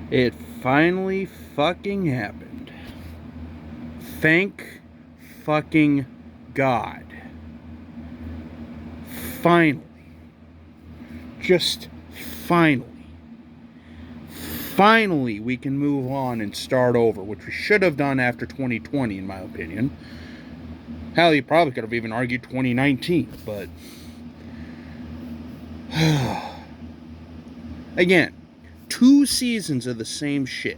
It finally fucking happened. Thank fucking God. Finally. Just finally. Finally, we can move on and start over, which we should have done after 2020, in my opinion. Hell, you probably could have even argued 2019, but. Again, 2 seasons of the same shit.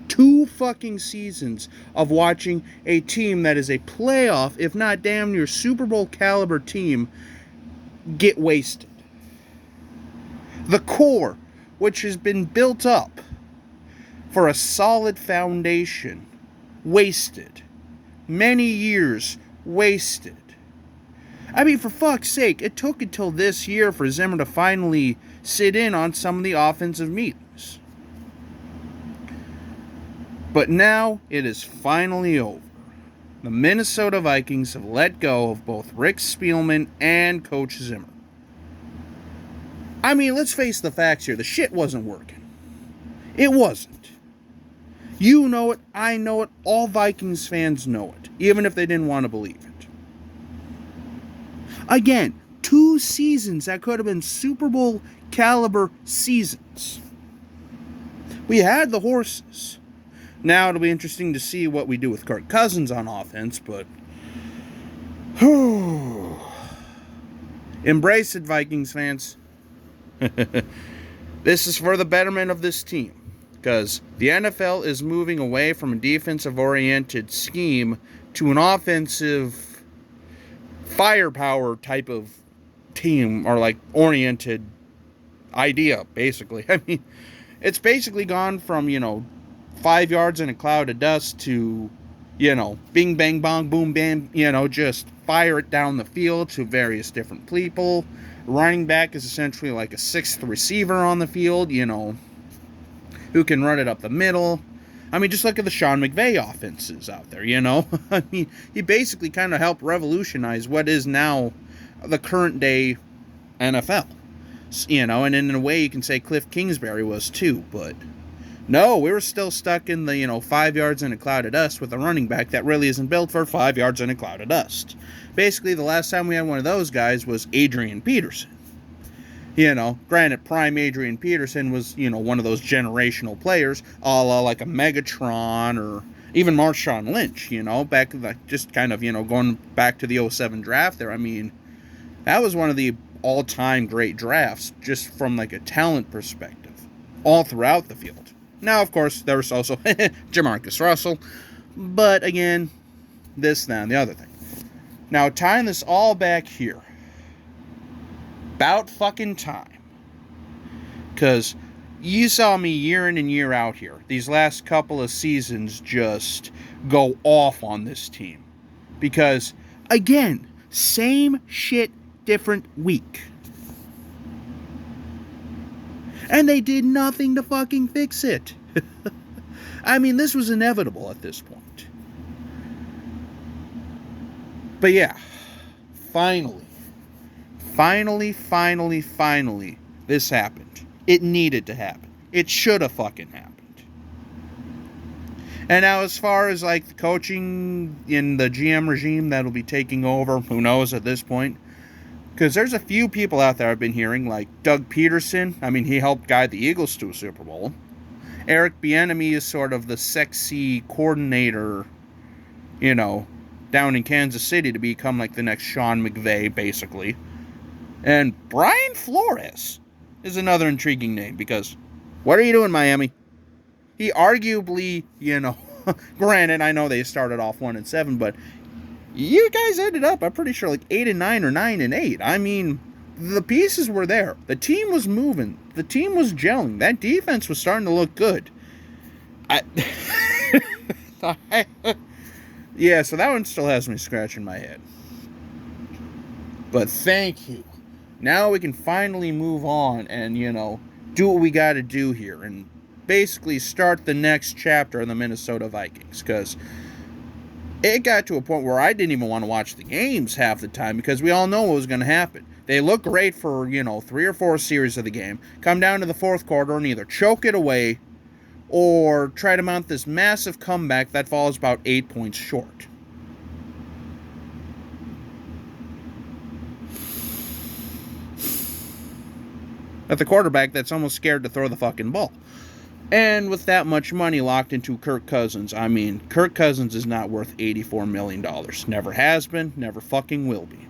2 fucking seasons of watching a team that is a playoff, if not damn near Super Bowl caliber team, get wasted. The core, which has been built up for a solid foundation, wasted. Many years wasted. I mean, for fuck's sake, it took until this year for Zimmer to finally sit in on some of the offensive meetings. But now it is finally over. The Minnesota Vikings have let go of both Rick Spielman and Coach Zimmer. I mean, let's face the facts here. The shit wasn't working. It wasn't. You know it, I know it, all Vikings fans know it, even if they didn't want to believe it. Again, 2 seasons that could have been Super Bowl caliber seasons. We had the horses. Now it'll be interesting to see what we do with Kirk Cousins on offense, but embrace it, Vikings fans. This is for the betterment of this team, because the NFL is moving away from a defensive-oriented scheme to an offensive firepower type of team, or like oriented idea, basically. I mean, it's basically gone from, 5 yards in a cloud of dust to, bing, bang, bong, boom, bam, just fire it down the field to various different people. Running back is essentially like a 6th receiver on the field, who can run it up the middle. I mean, just look at the Sean McVay offenses out there, I mean, he basically kind of helped revolutionize what is now the current day NFL. And in a way you can say Cliff Kingsbury was too, but no, we were still stuck in the, 5 yards in a cloud of dust with a running back that really isn't built for 5 yards in a cloud of dust. Basically, the last time we had one of those guys was Adrian Peterson. Granted, prime Adrian Peterson was, one of those generational players, a la like a Megatron or even Marshawn Lynch, back, just kind of, going back to the 07 draft there. I mean, that was one of the all-time great drafts, just from like a talent perspective, all throughout the field. Now, of course, there was also Jamarcus Russell, but again, this, that, and the other thing. Now, tying this all back here, about fucking time, because you saw me year in and year out here, these last couple of seasons just go off on this team, because, again, same shit, different week. And they did nothing to fucking fix it. I mean, this was inevitable at this point. But yeah, finally, this happened. It needed to happen. It should have fucking happened. And now as far as like the coaching in the GM regime that'll be taking over, who knows at this point? Because there's a few people out there I've been hearing, like Doug Peterson. I mean, he helped guide the Eagles to a Super Bowl. Eric Bieniemy is sort of the sexy coordinator, down in Kansas City to become like the next Sean McVay, basically. And Brian Flores is another intriguing name, because what are you doing, Miami? He arguably, granted, I know they started off 1-7, but you guys ended up, I'm pretty sure, like 8-9 or 9-8. I mean, the pieces were there. The team was moving. The team was gelling. That defense was starting to look good. Yeah, so that one still has me scratching my head. But thank you. Now we can finally move on and, do what we got to do here and basically start the next chapter of the Minnesota Vikings, because it got to a point where I didn't even want to watch the games half the time, because we all know what was going to happen. They look great for, 3 or 4 series of the game, come down to the fourth quarter and either choke it away or try to mount this massive comeback that falls about 8 points short. At the quarterback that's almost scared to throw the fucking ball. And with that much money locked into Kirk Cousins, I mean, Kirk Cousins is not worth $84 million. Never has been, never fucking will be.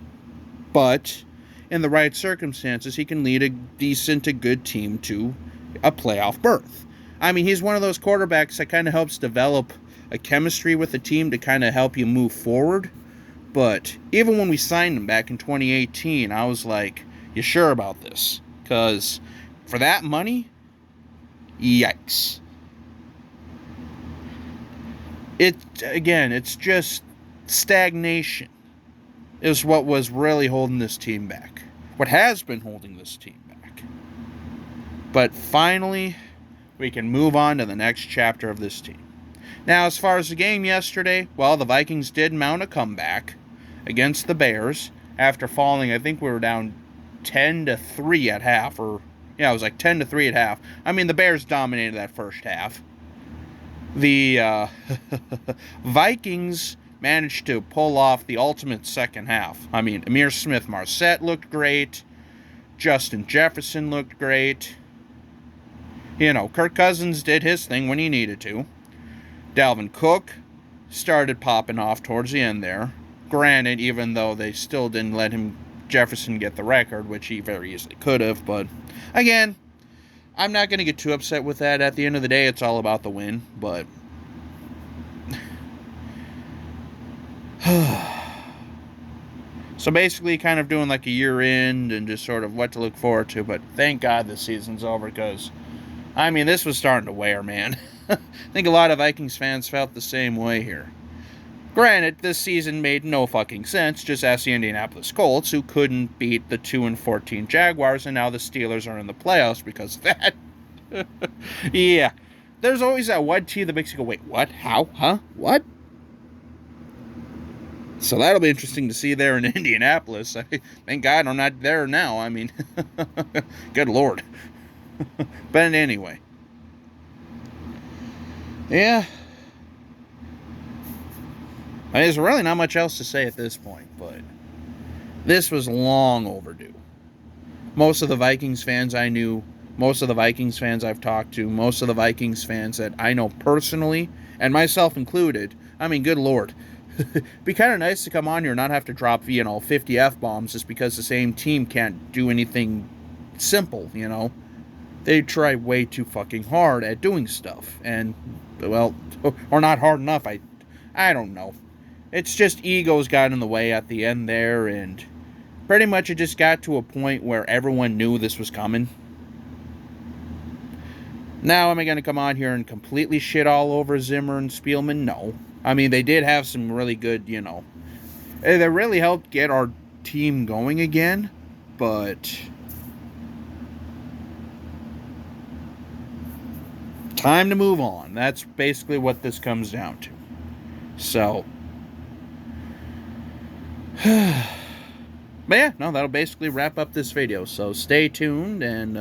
But in the right circumstances, he can lead a decent to good team to a playoff berth. I mean, he's one of those quarterbacks that kind of helps develop a chemistry with the team to kind of help you move forward. But even when we signed him back in 2018, I was like, you sure about this? Because for that money, yikes. It's just stagnation is what was really holding this team back. What has been holding this team back. But finally, we can move on to the next chapter of this team. Now, as far as the game yesterday, well, the Vikings did mount a comeback against the Bears after falling. I think we were down 10-3 at half, or yeah, it was like 10-3 at half. I mean, the Bears dominated that first half. The Vikings managed to pull off the ultimate second half. I mean, Amir Smith-Marset looked great. Justin Jefferson looked great. You know, Kirk Cousins did his thing when he needed to. Dalvin Cook started popping off towards the end there. Granted, even though they still didn't let Jefferson get the record, which he very easily could have, but again, I'm not going to get too upset with that. At the end of the day, it's all about the win, but so basically kind of doing like a year-end and just sort of what to look forward to, but thank God this season's over because, I mean, this was starting to wear, man. I think a lot of Vikings fans felt the same way here. Granted, this season made no fucking sense. Just ask the Indianapolis Colts, who couldn't beat the 2-14 Jaguars, and now the Steelers are in the playoffs because of that. Yeah. There's always that one team that makes you go, wait, what? How? Huh? What? So that'll be interesting to see there in Indianapolis. Thank God I'm not there now. I mean, good Lord. But anyway. Yeah. I mean, there's really not much else to say at this point, but this was long overdue. Most of the Vikings fans I knew, most of the Vikings fans I've talked to, most of the Vikings fans that I know personally, and myself included, I mean, good Lord. It'd be kind of nice to come on here and not have to drop, 50 F-bombs just because the same team can't do anything simple, They try way too fucking hard at doing stuff. And, well, or not hard enough, I don't know. It's just egos got in the way at the end there, and pretty much it just got to a point where everyone knew this was coming. Now, am I going to come on here and completely shit all over Zimmer and Spielman? No. I mean, they did have some really good, they really helped get our team going again, but time to move on. That's basically what this comes down to. So, but yeah, no, that'll basically wrap up this video. So stay tuned, and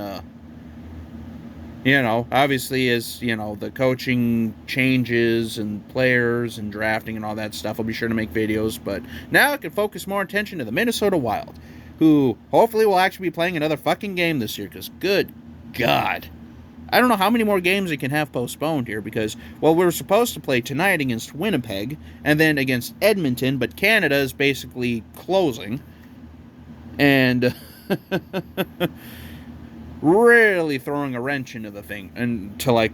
obviously as the coaching changes and players and drafting and all that stuff, I'll be sure to make videos. But now I can focus more attention to the Minnesota Wild, who hopefully will actually be playing another fucking game this year, because good God, I don't know how many more games they can have postponed here, because, well, we were supposed to play tonight against Winnipeg and then against Edmonton, but Canada is basically closing and really throwing a wrench into the thing, and to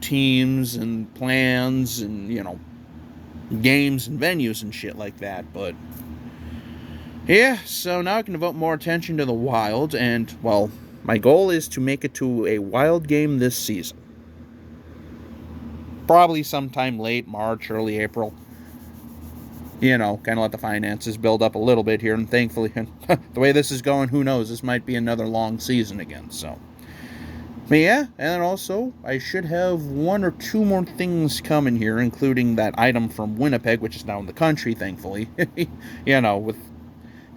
teams and plans and, games and venues and shit like that. But yeah, so now I can devote more attention to the Wild, and, well, my goal is to make it to a Wild game this season. Probably sometime late March, early April. Kind of let the finances build up a little bit here, and thankfully, the way this is going, who knows, this might be another long season again, so. But yeah, and then also, I should have one or two more things coming here, including that item from Winnipeg, which is now in the country, thankfully. With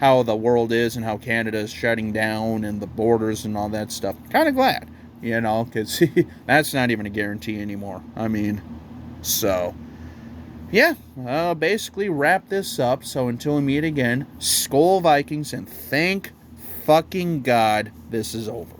how the world is and how Canada is shutting down and the borders and all that stuff. Kind of glad. You know, because that's not even a guarantee anymore. I mean, so, yeah, I'll basically wrap this up. So until we meet again, Skol Vikings, and thank fucking God this is over.